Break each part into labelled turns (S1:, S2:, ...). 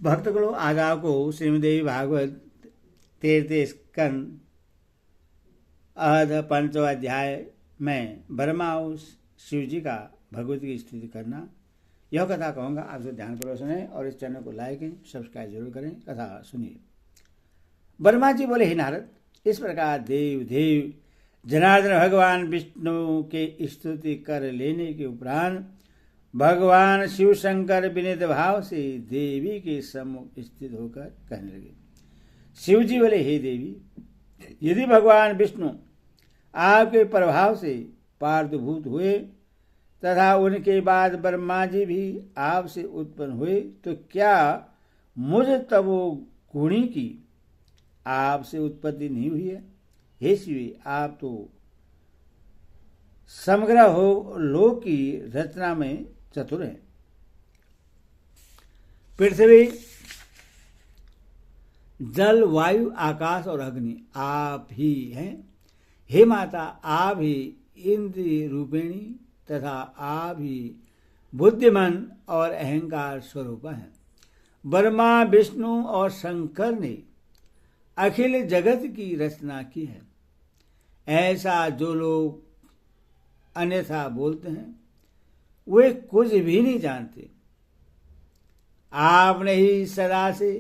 S1: भक्तगणों, आगा को श्रीमद्देवी भागवत 13 स्कंद अध 5वां अध्याय में ब्रह्मा और शिव जी का भगवत की स्तुति करना, यह कथा कहूँगा। आप जो ध्यान पूर्वक सुने और इस चैनल को लाइक सब्सक्राइब जरूर करें। कथा सुनिए। ब्रह्मा जी बोले, हे नारद, इस प्रकार देव जनार्दन भगवान विष्णु के स्तुति कर लेने के उपरांत भगवान शिव शंकर विनीत भाव से देवी के सम्मुख स्थित होकर कहने लगे। शिव जी बोले, हे देवी, यदि भगवान विष्णु आपके प्रभाव से पार्थभूत हुए तथा उनके बाद ब्रह्मा जी भी आपसे उत्पन्न हुए, तो क्या मुझ तमोगुणी की आपसे उत्पत्ति नहीं हुई है? हे शिव, आप तो समग्र हो लोक की रचना में चतुर हैं। पृथ्वी, जल, वायु, आकाश और अग्नि आप ही हैं। हे माता, आप ही इंद्रिय रूपिणी तथा आप ही बुद्धिमान और अहंकार स्वरूप हैं। ब्रह्मा, विष्णु और शंकर ने अखिल जगत की रचना की है। ऐसा जो लोग अन्यथा बोलते हैं वे कुछ भी नहीं जानते। आपने ही सदा से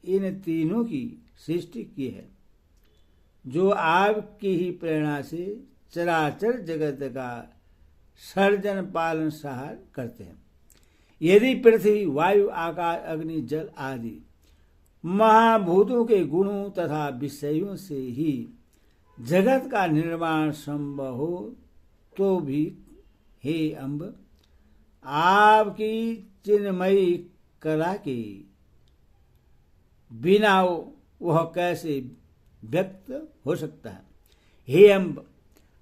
S1: इन तीनों की सृष्टि की है, जो आपकी ही प्रेरणा से चराचर जगत का सर्जन पालन सहार करते हैं। यदि पृथ्वी, वायु, आकाश, अग्नि, जल आदि महाभूतों के गुणों तथा विषयों से ही जगत का निर्माण संभव हो, तो भी हे अम्ब, आपकी चिन्मयी कला के बिना वह कैसे व्यक्त हो सकता है? हे अम्ब,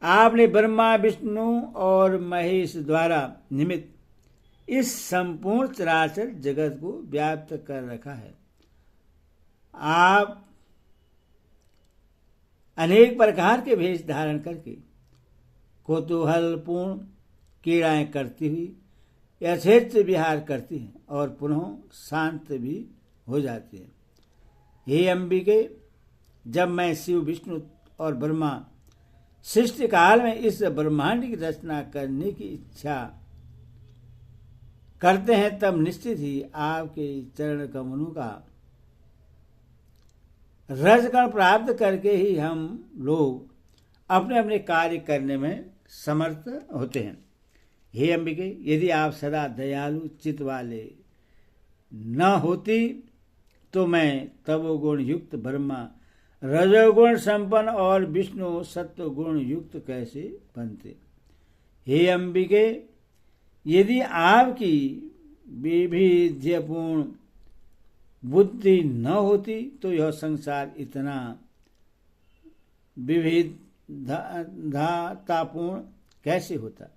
S1: आपने ब्रह्मा, विष्णु और महेश द्वारा निमित्त इस संपूर्ण चराचर जगत को व्याप्त कर रखा है। आप अनेक प्रकार के वेश धारण करके कौतूहलपूर्ण क्रीड़ाएं करती हुई यथेच्छ विहार करती हैं और पुनः शांत भी हो जाती हैं। हे अंबिके, जब मैं शिव, विष्णु और ब्रह्मा सृष्टि काल में इस ब्रह्मांड की रचना करने की इच्छा करते हैं, तब निश्चित ही आपके चरण कमलों का रजकण प्राप्त करके ही हम लोग अपने अपने कार्य करने में समर्थ होते हैं। हे अंबिके, यदि आप सदा दयालु चित्त वाले न होती तो मैं तमोगुण युक्त ब्रह्मा रजोगुण संपन्न और विष्णु सत्वगुण युक्त कैसे बनते? हे अंबिके, यदि आपकी विविध्यपूर्ण बुद्धि न होती तो यह संसार इतना विविधतापूर्ण कैसे होता?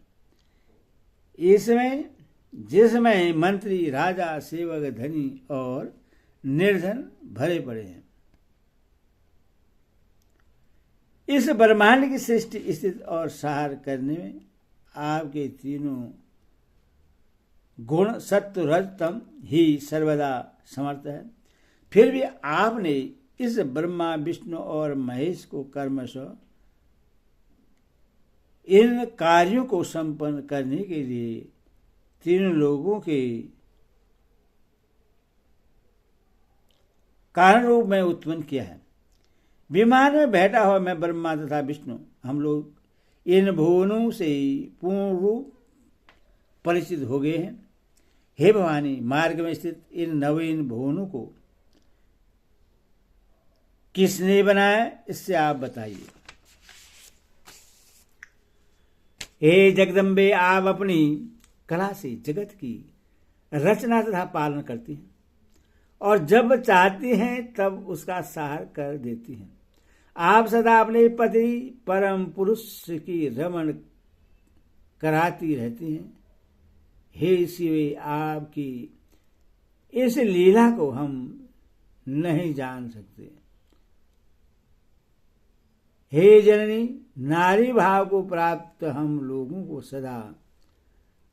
S1: इसमें जिसमें मंत्री, राजा, सेवक, धनी और निर्धन भरे पड़े हैं। इस ब्रह्मांड की सृष्टि, स्थिति और सहार करने में आपके तीनों गुण सत्व रज तम ही सर्वदा समर्थ है। फिर भी आपने इस ब्रह्मा, विष्णु और महेश को कर्मशः इन कार्यों को संपन्न करने के लिए तीन लोगों के कारण रूप में उत्पन्न किया है। विमान में बैठा हुआ मैं ब्रह्मा तथा विष्णु, हम लोग इन भुवनों से पूर्ण रूप परिचित हो गए हैं। हे भवानी, मार्ग में स्थित इन नवीन भुवनों को किसने बनाया, इससे आप बताइए। हे जगदम्बे, आप अपनी कला से जगत की रचना तथा पालन करती हैं और जब चाहती हैं तब उसका सहार कर देती हैं। आप सदा अपने पति परम पुरुष की रमण कराती रहती हैं। हे शिवे, आपकी इस लीला को हम नहीं जान सकते। हे जननी, नारी भाव को प्राप्त हम लोगों को सदा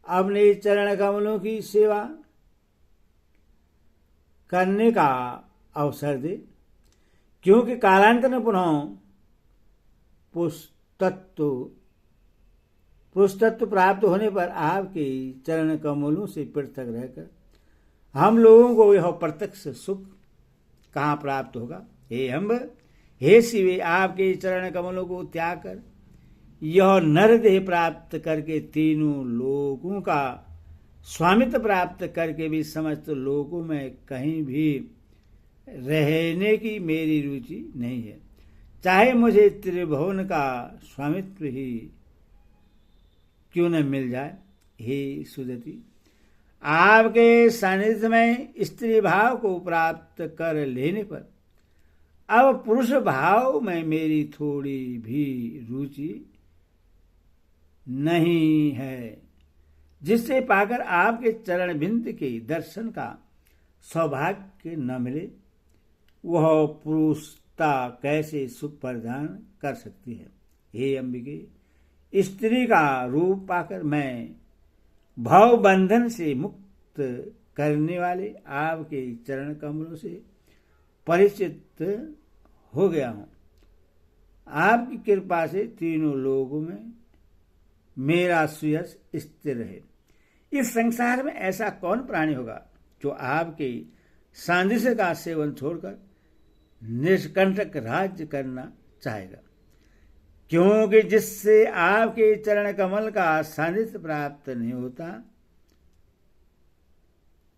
S1: अपने चरण कमलों की सेवा करने का अवसर दे, क्योंकि कालांतर में पुनः पुरुषतत्व प्राप्त होने पर आपके चरण कमलों से पृथक रहकर हम लोगों को यह प्रत्यक्ष सुख कहाँ प्राप्त होगा। हे अम्ब, हे शिवे, आपके चरण कमलों को त्याग कर यह नरदेह प्राप्त करके तीनों लोगों का स्वामित्व प्राप्त करके भी समस्त लोगों में कहीं भी रहने की मेरी रुचि नहीं है, चाहे मुझे त्रिभुवन का स्वामित्व ही क्यों न मिल जाए। हे सुदति, आपके सानिध्य में स्त्री भाव को प्राप्त कर लेने पर अब पुरुष भाव में मेरी थोड़ी भी रुचि नहीं है, जिससे पाकर आपके चरण बिंद के दर्शन का सौभाग्य न मिले वह पुरुषता कैसे सुख प्रदान कर सकती है। हे अंबिके, स्त्री का रूप पाकर मैं भव बंधन से मुक्त करने वाले आपके चरण कमलों से परिचित हो गया हूं। आपकी कृपा से तीनों लोगों में मेरा सुयश स्थिर रहे। इस संसार में ऐसा कौन प्राणी होगा जो आपके सानिध्य का सेवन छोड़कर निष्कंटक राज्य करना चाहेगा, क्योंकि जिससे आपके चरण कमल का सानिध्य प्राप्त नहीं होता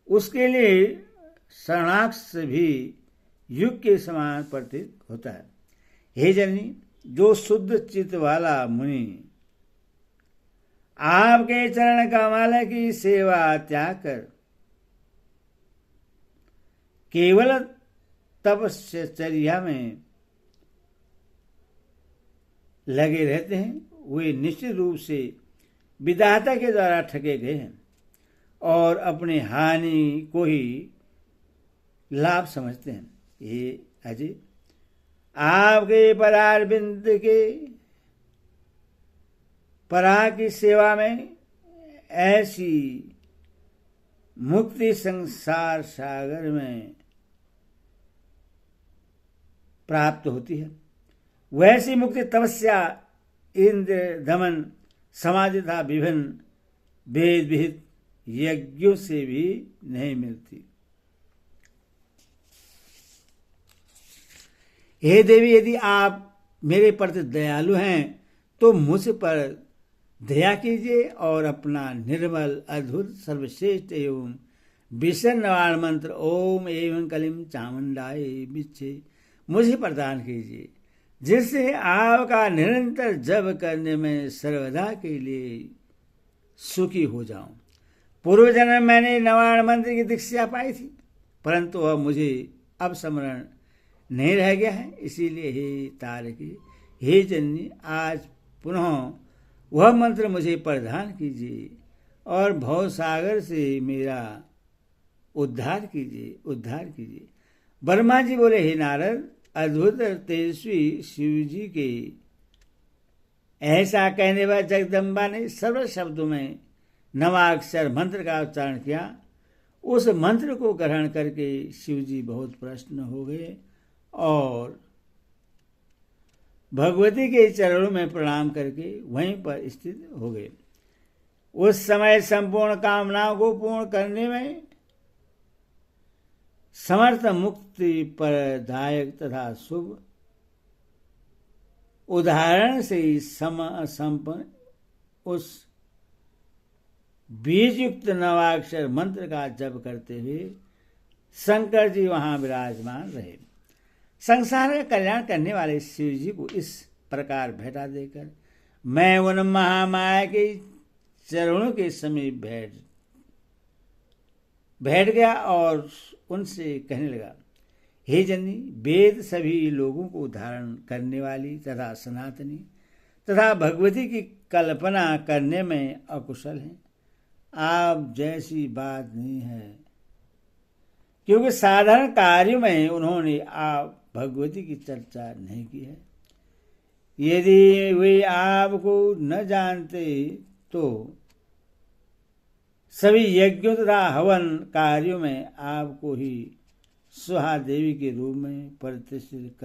S1: उसके लिए शरणाक्ष भी युग के समान प्रतीत होता है। हे जननी, जो शुद्ध चित्त वाला मुनि आपके चरण कमल की सेवा त्याग कर केवल तपश्चर्या में लगे रहते हैं, वे निश्चित रूप से विधाता के द्वारा ठगे गए हैं और अपने हानि को ही लाभ समझते हैं। ये अजय, आपके परार बिंद के परा की सेवा में ऐसी मुक्ति संसार सागर में प्राप्त होती है, वैसी मुक्ति तपस्या, इंद्र दमन, समाधि तथा विभिन्न वेद विहित यज्ञों से भी नहीं मिलती। हे देवी, यदि आप मेरे प्रति दयालु हैं तो मुझ पर दया कीजिए और अपना निर्मल अद्भुत सर्वश्रेष्ठ एवं विषण निवारण मंत्र ओम एवं कलिम चामुंडाय बिच्छे मुझे प्रदान कीजिए, जिससे आपका निरंतर जप करने में सर्वदा के लिए सुखी हो जाऊं। पूर्व जन्म मैंने निवारण मंत्र की दीक्षा पाई थी, परंतु वह मुझे अब स्मरण नहीं रह गया है, इसीलिए हे तारकी, हे जननी, आज पुनः वह मंत्र मुझे प्रदान कीजिए और भवसागर से मेरा उद्धार कीजिए। ब्रह्मा जी बोले, हे नारद, अद्भुत तेजस्वी शिव जी के ऐसा कहने पर जगदम्बा ने सर्व शब्दों में नवाक्षर मंत्र का उच्चारण किया। उस मंत्र को ग्रहण करके शिव जी बहुत प्रसन्न हो गए और भगवती के चरणों में प्रणाम करके वहीं पर स्थित हो गए। उस समय संपूर्ण कामनाओं को पूर्ण करने में समर्थ, मुक्ति प्रदायक तथा शुभ उदाहरण से संपन्न उस बीज युक्त नवाक्षर मंत्र का जप करते हुए शंकर जी वहां विराजमान रहे। संसार का कल्याण करने वाले शिव जी को इस प्रकार भेंटा देकर मैं उन महामाया के चरणों के समीप बैठ गया और उनसे कहने लगा, हे जननी, वेद सभी लोगों को धारण करने वाली तथा सनातनी तथा भगवती की कल्पना करने में अकुशल हैं। आप जैसी बात नहीं है, क्योंकि साधारण कार्यों में उन्होंने आप भगवती की चर्चा नहीं की है। यदि वे आपको न जानते तो सभी यज्ञों तथा हवन कार्यों में आपको ही सुहा देवी के रूप में प्रतिष्ठित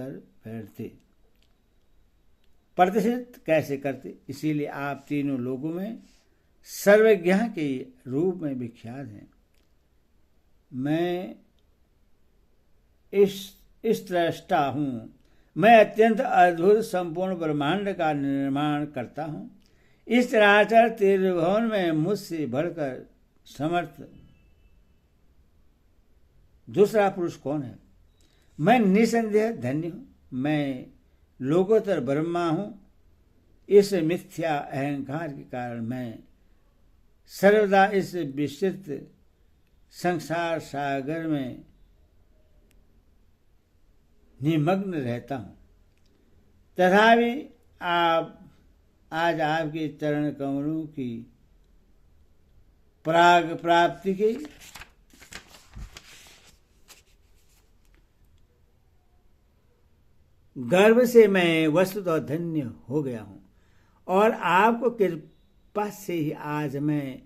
S1: कैसे करते। इसीलिए आप तीनों लोगों में सर्वज्ञ के रूप में विख्यात हैं। मैं इस दृष्टा हूँ। मैं अत्यंत अद्भुत संपूर्ण ब्रह्मांड का निर्माण करता हूँ। इस चराचर त्रिभुवन में मुझसे बढ़कर समर्थ दूसरा पुरुष कौन है। मैं निसंदेह धन्य हूँ। मैं लोकोत्तर ब्रह्मा हूँ। इस मिथ्या अहंकार के कारण मैं सर्वदा इस विस्तृत संसार सागर में निमग्न रहता हूँ। तथापि आप आज आपके चरण कमलों की प्राग प्राप्ति के गर्व से मैं वस्तुतः धन्य हो गया हूँ और आपको कृपा से ही आज मैं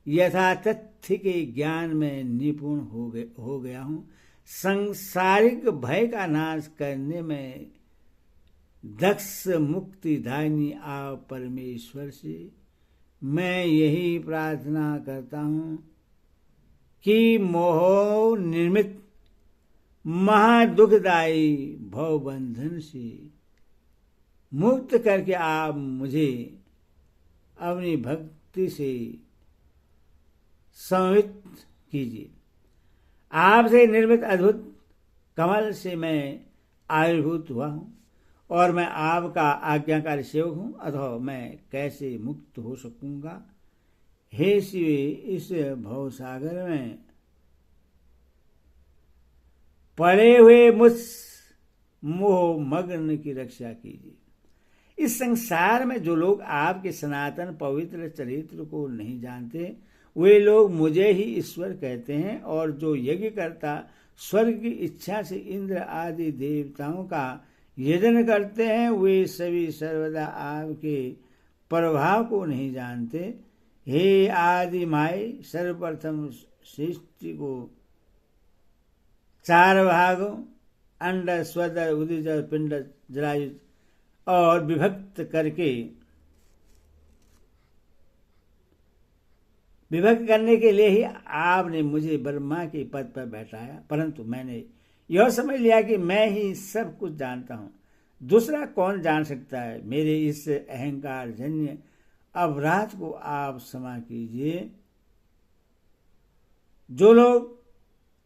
S1: यथातथ्य के ज्ञान में निपुण हो गया हूँ। सांसारिक भय का नाश करने में दक्ष मुक्तिदायिनी आप परमेश्वर से मैं यही प्रार्थना करता हूँ कि मोह निर्मित महादुखदायी भवबंधन से मुक्त करके आप मुझे अपनी भक्ति से समन्वित कीजिए। आपसे निर्मित अद्भुत कमल से मैं आविर्भूत हुआ हूँ और मैं आपका आज्ञाकारी सेवक हूँ, अथवा मैं कैसे मुक्त हो सकूंगा। हे शिव, इस भवसागर में पड़े हुए मुझ मोह मग्न की रक्षा कीजिए। इस संसार में जो लोग आपके सनातन पवित्र चरित्र को नहीं जानते, वे लोग मुझे ही ईश्वर कहते हैं, और जो यज्ञ करता स्वर्ग की इच्छा से इंद्र आदि देवताओं का यजन करते हैं, वे सभी सर्वदा आपके प्रभाव को नहीं जानते। हे आदि माय, सर्वप्रथम सृष्टि को 4 भागों अंड स्वदर उदर पिंड जरायु और विभक्त करने के लिए ही आपने मुझे ब्रह्मा के पद पर बैठाया, परंतु मैंने यह समझ लिया कि मैं ही सब कुछ जानता हूँ, दूसरा कौन जान सकता है। मेरे इस अहंकार जन्य अपराध को आप क्षमा कीजिए। जो लोग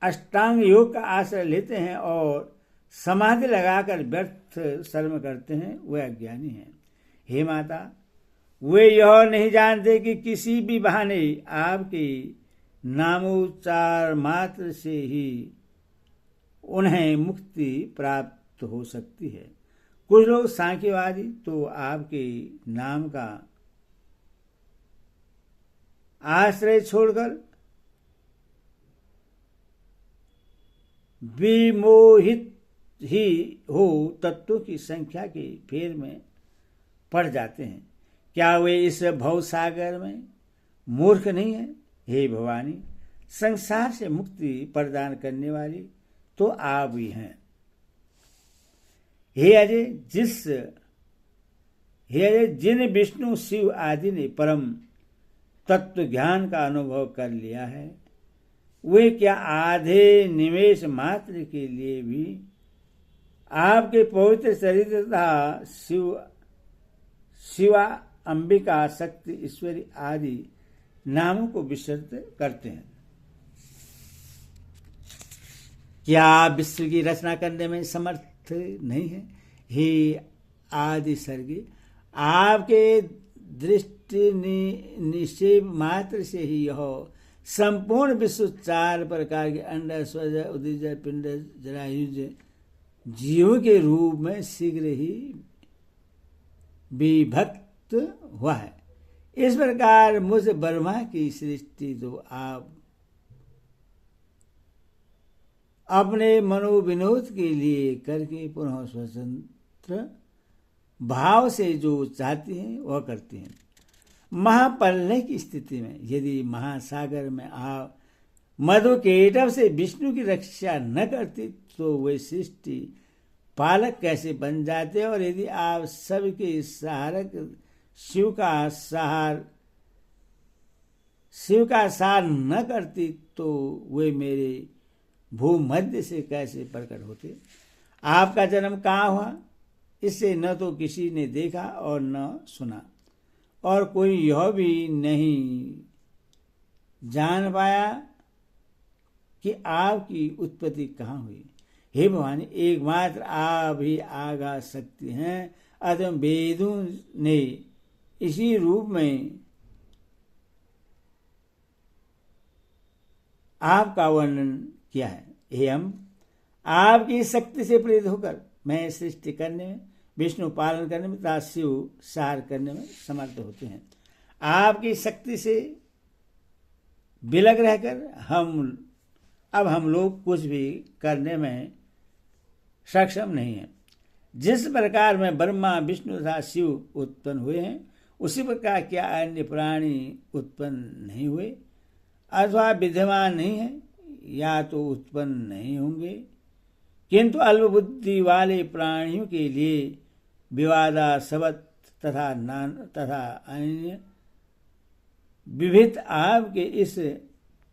S1: अष्टांग योग का आश्रय लेते हैं और समाधि लगाकर व्यर्थ शर्म करते हैं, वे अज्ञानी हैं। हे माता, वे यह नहीं जानते कि किसी भी बहाने आपके नामोच्चार मात्र से ही उन्हें मुक्ति प्राप्त हो सकती है। कुछ लोग सांख्यवादी तो आपके नाम का आश्रय छोड़कर विमोहित ही हो तत्वों की संख्या के फेर में पड़ जाते हैं। क्या वे इस भवसागर में मूर्ख नहीं है? हे भवानी, संसार से मुक्ति प्रदान करने वाली तो आप ही हैं। हे अजय, जिन विष्णु शिव आदि ने परम तत्व ज्ञान का अनुभव कर लिया है, वे क्या आधे निमेष मात्र के लिए भी आपके पवित्र चरित्र तथा शिवा, अंबिका, शक्ति, ईश्वरी आदि नामों को विस्मृत करते हैं? क्या विश्व की रचना करने में समर्थ नहीं है? हे आदि सर्गी, आपके दृष्टि निषेध मात्र से ही यह संपूर्ण विश्व 4 प्रकार के अंड स्वज उदीज पिंड जरायुज जीवों के रूप में शीघ्र ही विभक्त हुआ है। इस प्रकार मुझ ब्रह्मा की सृष्टि तो आप अपने मनोविनोद के लिए करके पुनः स्वतंत्र भाव से जो चाहती हैं वह करती हैं। महाप्रलय की स्थिति में यदि महासागर में आप मधु केटव से विष्णु की रक्षा न करती तो वे सृष्टि पालक कैसे बन जाते। और यदि आप सबके सहारक शिव का सार न करती तो वे मेरे भूमध्य से कैसे प्रकट होते। आपका जन्म कहाँ हुआ, इससे न तो किसी ने देखा और न सुना, और कोई यह भी नहीं जान पाया कि आपकी उत्पत्ति कहाँ हुई। हे भवानी, एकमात्र आप ही आगा शक्ति हैं। अतः वेदों ने इसी रूप में आपका वर्णन किया है। हे हम आपकी शक्ति से प्रेरित होकर मैं सृष्टि करने में, विष्णु पालन करने में तथा शिव सार करने में समर्थ होते हैं। आपकी शक्ति से विलग रहकर हम लोग कुछ भी करने में सक्षम नहीं हैं। जिस प्रकार में ब्रह्मा विष्णु तथा शिव उत्पन्न हुए हैं, उसी प्रकार क्या अन्य प्राणी उत्पन्न नहीं हुए अथवा विद्यमान नहीं है, या तो उत्पन्न नहीं होंगे। किंतु अल्पबुद्धि वाले प्राणियों के लिए विवादास्पद तथा अन्य विविध आपके इस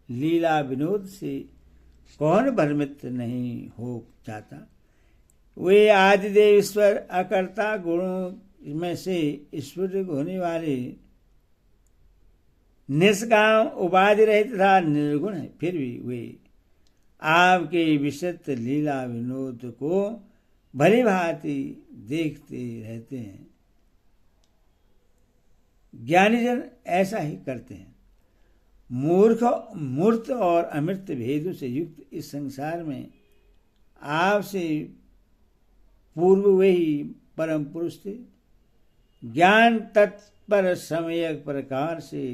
S1: लीला विनोद से कौन भ्रमित नहीं हो जाता। वे आदिदेव ईश्वर अकर्ता गुणों में से ईश्वर होने वाले निष्काम उपाधि रहित तथा निर्गुण है, फिर भी वे आपके विशुद्ध लीला विनोद को भली भांति देखते रहते हैं। ज्ञानीजन ऐसा ही करते हैं। मूर्त और अमृत भेदों से युक्त इस संसार में आपसे पूर्व वे ही परम पुरुष थे। ज्ञान तत्पर सम्यक प्रकार से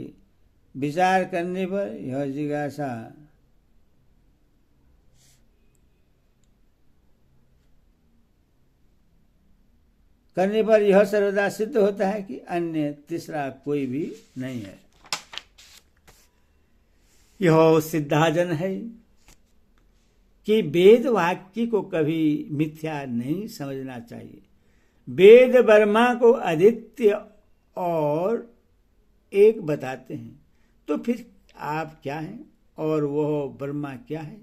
S1: विचार करने पर यह जिज्ञासा करने पर यह सर्वदा सिद्ध होता है कि अन्य तीसरा कोई भी नहीं है। यह सिद्धाजन है कि वेद वाक्य को कभी मिथ्या नहीं समझना चाहिए। वेद ब्रह्मा को अद्वितीय और एक बताते हैं, तो फिर आप क्या हैं और वह ब्रह्मा क्या है।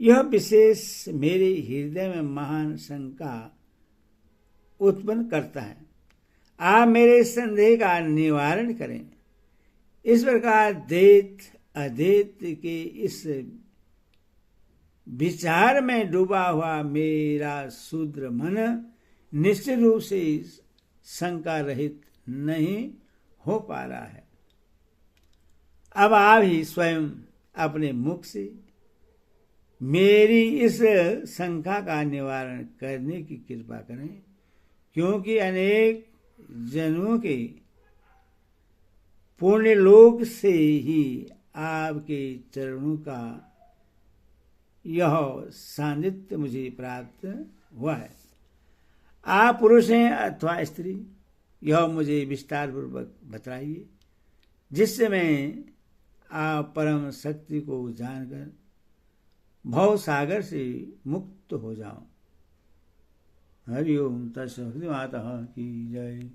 S1: यह विशेष मेरे हृदय में महान शंका उत्पन्न करता है। आप मेरे संदेह का निवारण करें। इस प्रकार द्वैत अद्वैत के इस विचार में डूबा हुआ मेरा शूद्र मन निश्चित रूप से शंका रहित नहीं हो पा रहा है। अब आप ही स्वयं अपने मुख से मेरी इस शंका का निवारण करने की कृपा करें, क्योंकि अनेक जन्मों के पुण्य लोक से ही आपके चरणों का यह सानिध्य मुझे प्राप्त हुआ है। आप पुरुष हैं अथवा स्त्री, यह मुझे विस्तार पूर्वक बताइए, जिससे मैं आप परम शक्ति को जानकर भव सागर से मुक्त हो जाऊं। हरि ओम तत्सत। माता की जय।